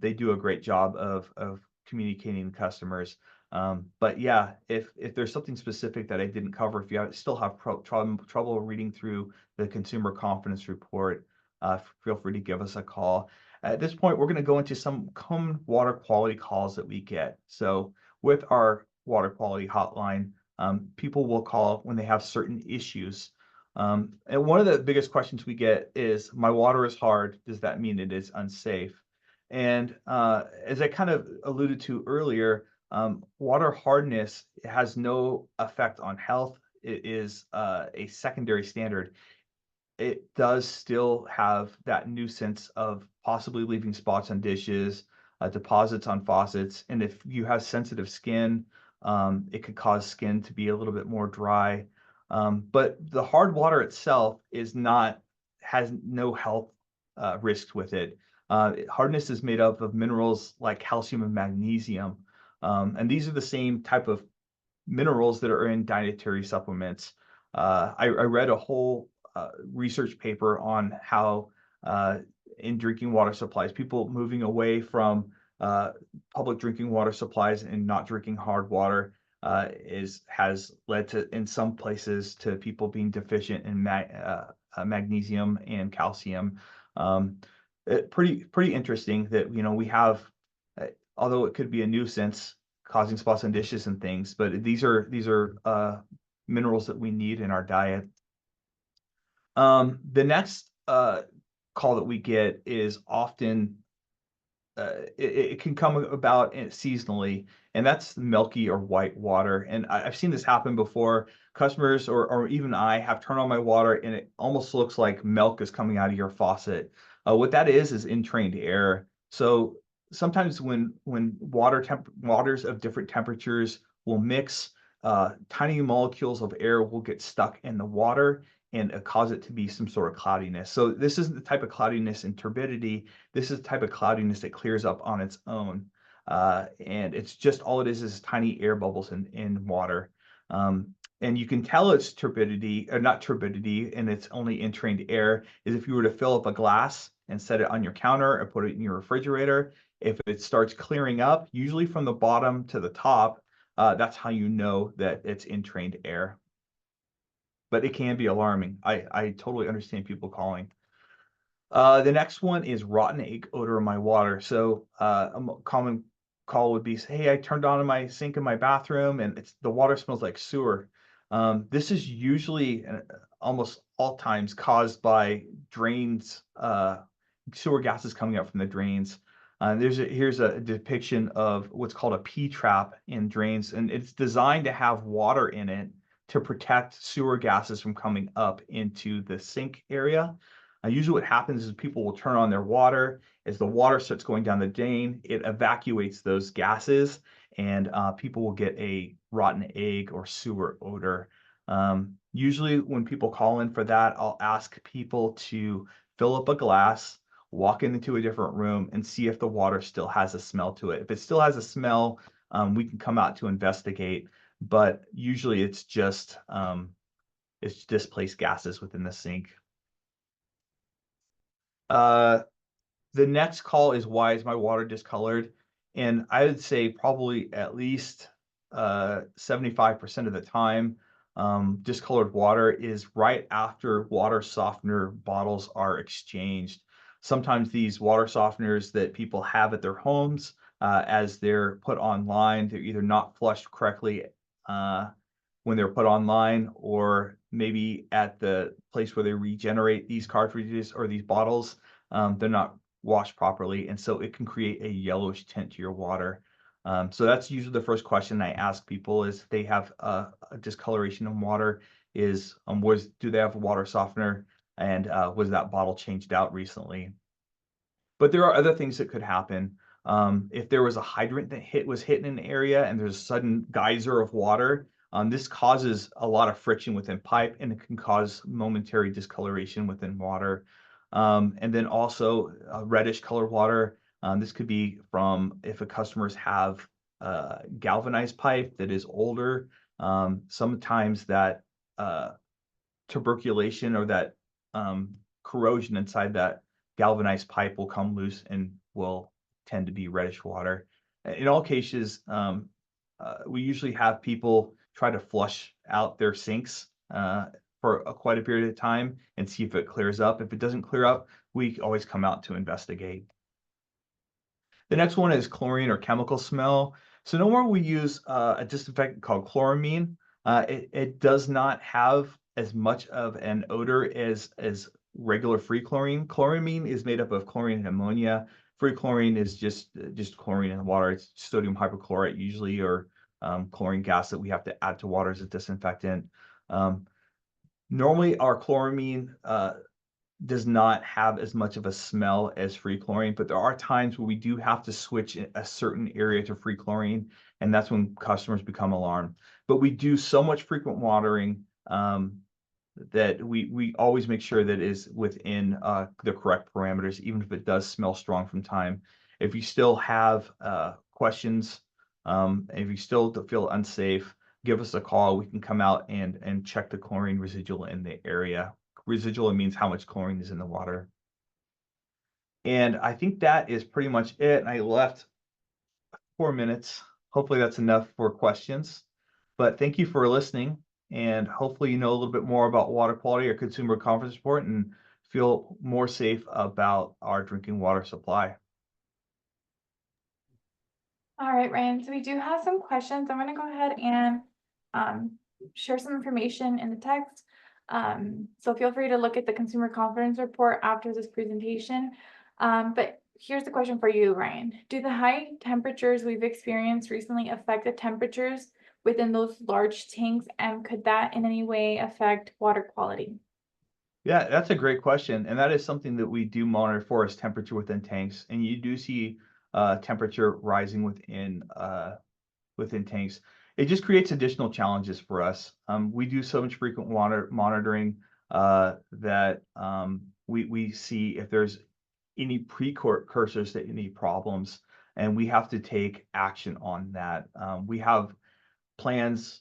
Speaker 2: they do a great job of communicating with customers. But yeah, if there's something specific that I didn't cover, if you still have trouble reading through the consumer confidence report, feel free to give us a call. At this point, we're going to go into some common water quality calls that we get. So with our water quality hotline, people will call when they have certain issues. And one of the biggest questions we get is, my water is hard. Does that mean it is unsafe? And as I kind of alluded to earlier, water hardness has no effect on health. It is a secondary standard. It does still have that nuisance of possibly leaving spots on dishes, deposits on faucets, and if you have sensitive skin, it could cause skin to be a little bit more dry. But the hard water itself has no health risks with it. Hardness is made up of minerals like calcium and magnesium. And these are the same type of minerals that are in dietary supplements. I read a whole research paper on how in drinking water supplies, people moving away from public drinking water supplies and not drinking hard water has led to, in some places, to people being deficient in magnesium and calcium. Pretty interesting that we have, although it could be a nuisance causing spots on dishes and things, but these are minerals that we need in our diet. The next call that we get is often it can come about seasonally, and that's milky or white water. And I've seen this happen before. Customers or even I have turned on my water, and it almost looks like milk is coming out of your faucet. What that is entrained air. So sometimes when waters of different temperatures will mix, tiny molecules of air will get stuck in the water and cause it to be some sort of cloudiness. So this isn't the type of cloudiness in turbidity. This is the type of cloudiness that clears up on its own. And it's just all it is tiny air bubbles in water. And you can tell it's turbidity, or not turbidity, and it's only entrained air, is if you were to fill up a glass and set it on your counter or put it in your refrigerator. If it starts clearing up, usually from the bottom to the top, that's how you know that it's entrained air. But it can be alarming. I totally understand people calling. The next one is rotten egg odor in my water. So a common call would be, hey, I turned on my sink in my bathroom and the water smells like sewer. This is usually almost all times caused by drains, sewer gases coming out from the drains. Here's a depiction of what's called a P-trap in drains, and it's designed to have water in it to protect sewer gases from coming up into the sink area. Usually what happens is people will turn on their water. As the water starts going down the drain, it evacuates those gases, and people will get a rotten egg or sewer odor. Usually when people call in for that, I'll ask people to fill up a glass, walk into a different room, and see if the water still has a smell to it. If it still has a smell, we can come out to investigate, but usually it's displaced gases within the sink. Uh, the next call is, why is my water discolored? And I would say probably at least 75% of the time, discolored water is right after water softener bottles are exchanged. Sometimes these water softeners that people have at their homes, as they're put online, they're either not flushed correctly when they're put online, or maybe at the place where they regenerate these cartridges or these bottles, they're not washed properly, and so it can create a yellowish tint to your water. So that's usually the first question I ask people, is if they have a discoloration in water, is do they have a water softener, and was that bottle changed out recently? But there are other things that could happen. If there was a hydrant that was hit in an area and there's a sudden geyser of water, this causes a lot of friction within pipe, and it can cause momentary discoloration within water. And then also reddish color water. This could be from if a customers have galvanized pipe that is older. Sometimes that tuberculation, or that corrosion inside that galvanized pipe, will come loose and will tend to be reddish water. In all cases, we usually have people try to flush out their sinks for quite a period of time and see if it clears up. If it doesn't clear up, we always come out to investigate. The next one is chlorine or chemical smell. So no more we use a disinfectant called chloramine. It does not have as much of an odor as regular free chlorine. Chloramine is made up of chlorine and ammonia. Free chlorine is just chlorine and water. It's sodium hypochlorite usually, or chlorine gas that we have to add to water as a disinfectant. Normally our chloramine does not have as much of a smell as free chlorine, but there are times where we do have to switch a certain area to free chlorine, and that's when customers become alarmed. But we do so much frequent watering that we always make sure that it is within the correct parameters, even if it does smell strong from time. If you still have questions, if you still feel unsafe, give us a call. We can come out and check the chlorine residual in the area. Residual means how much chlorine is in the water. And I think that is pretty much it. I left 4 minutes. Hopefully that's enough for questions. But thank you for listening, and hopefully you know a little bit more about water quality or consumer confidence report, and feel more safe about our drinking water supply.
Speaker 1: All right, Ryan, so we do have some questions. I'm gonna go ahead and share some information in the text. So feel free to look at the consumer confidence report after this presentation. But here's the question for you, Ryan. Do the high temperatures we've experienced recently affect the temperatures within those large tanks, and could that in any way affect water quality?
Speaker 2: Yeah, that's a great question, and that is something that we do monitor for, is temperature within tanks, and you do see temperature rising within tanks. It just creates additional challenges for us. We do so much frequent water monitoring that we see if there's any precursors to any problems, and we have to take action on that. We have plans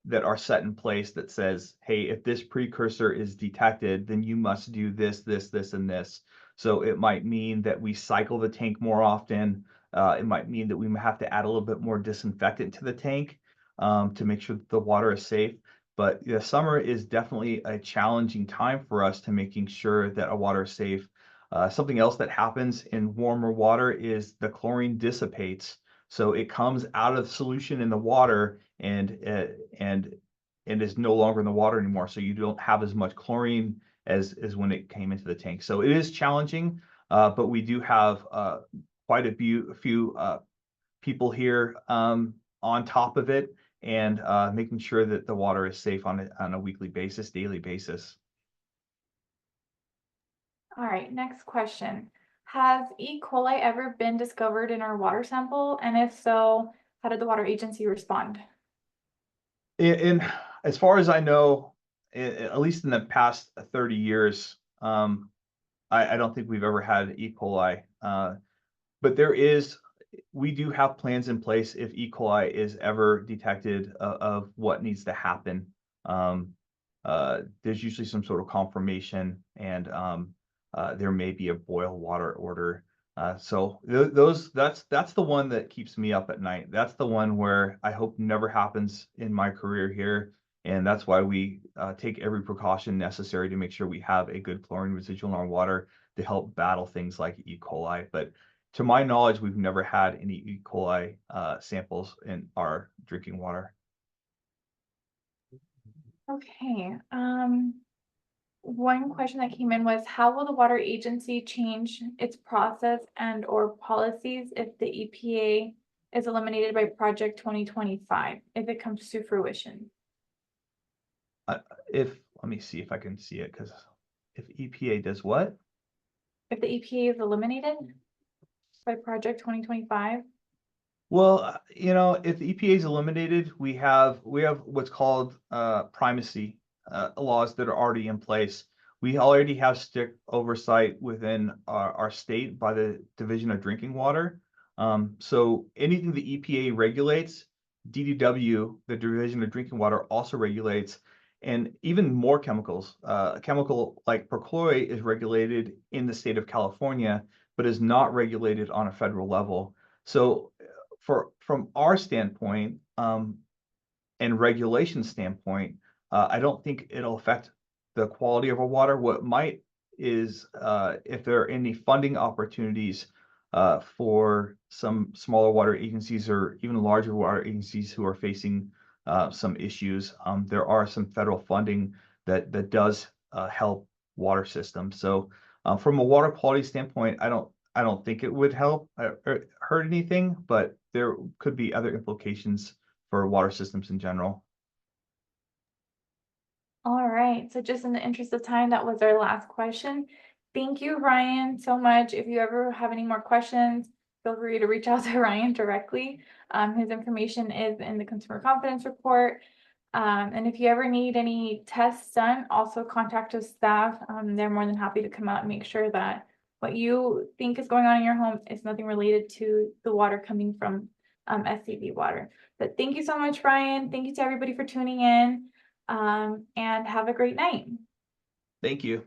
Speaker 2: that are set in place that says, hey, if this precursor is detected, then you must do this, this, and this. So it might mean that we cycle the tank more often. It might mean that we have to add a little bit more disinfectant to the tank to make sure that the water is safe. But the summer is definitely a challenging time for us to making sure that our water is safe. Something else that happens in warmer water is the chlorine dissipates. So it comes out of solution in the water and is no longer in the water anymore. So you don't have as much chlorine as when it came into the tank. So it is challenging, but we do have quite a few people here on top of it, and making sure that the water is safe on a weekly basis, daily basis.
Speaker 1: All right, next question. Has E. coli ever been discovered in our water sample? And if so, how did the water agency respond?
Speaker 2: In as far as I know, at least in the past 30 years, I don't think we've ever had E. coli. But we do have plans in place if E. coli is ever detected of what needs to happen. Um, there's usually some sort of confirmation, and there may be a boil water order. That's the one that keeps me up at night. That's the one where I hope never happens in my career here, and that's why we take every precaution necessary to make sure we have a good chlorine residual in our water to help battle things like E. coli. But to my knowledge, we've never had any E. coli samples in our drinking water.
Speaker 1: Okay, one question that came in was, how will the water agency change its process and or policies if the EPA is eliminated by Project 2025, if it comes to fruition?
Speaker 2: Let me see if I can see it, because if EPA does what?
Speaker 1: If the EPA is eliminated by Project 2025?
Speaker 2: Well, if the EPA is eliminated, we have what's called primacy laws that are already in place. We already have strict oversight within our state by the Division of Drinking Water. So anything the EPA regulates, DDW, the Division of Drinking Water, also regulates, and even more chemicals. A chemical like perchlorate is regulated in the state of California, but is not regulated on a federal level. So from our standpoint, and regulation standpoint, I don't think it'll affect the quality of our water. What might is if there are any funding opportunities for some smaller water agencies or even larger water agencies who are facing some issues. There are some federal funding that does help water systems. So from a water quality standpoint, I don't think it would help or hurt anything, but there could be other implications for water systems in general.
Speaker 1: All right, so just in the interest of time, that was our last question. Thank you, Ryan, so much. If you ever have any more questions, feel free to reach out to Ryan directly. His information is in the consumer confidence report. And if you ever need any tests done, also contact us staff. They're more than happy to come out and make sure that what you think is going on in your home is nothing related to the water coming from SCV Water. But thank you so much, Ryan. Thank you to everybody for tuning in, and have a great night.
Speaker 2: Thank you.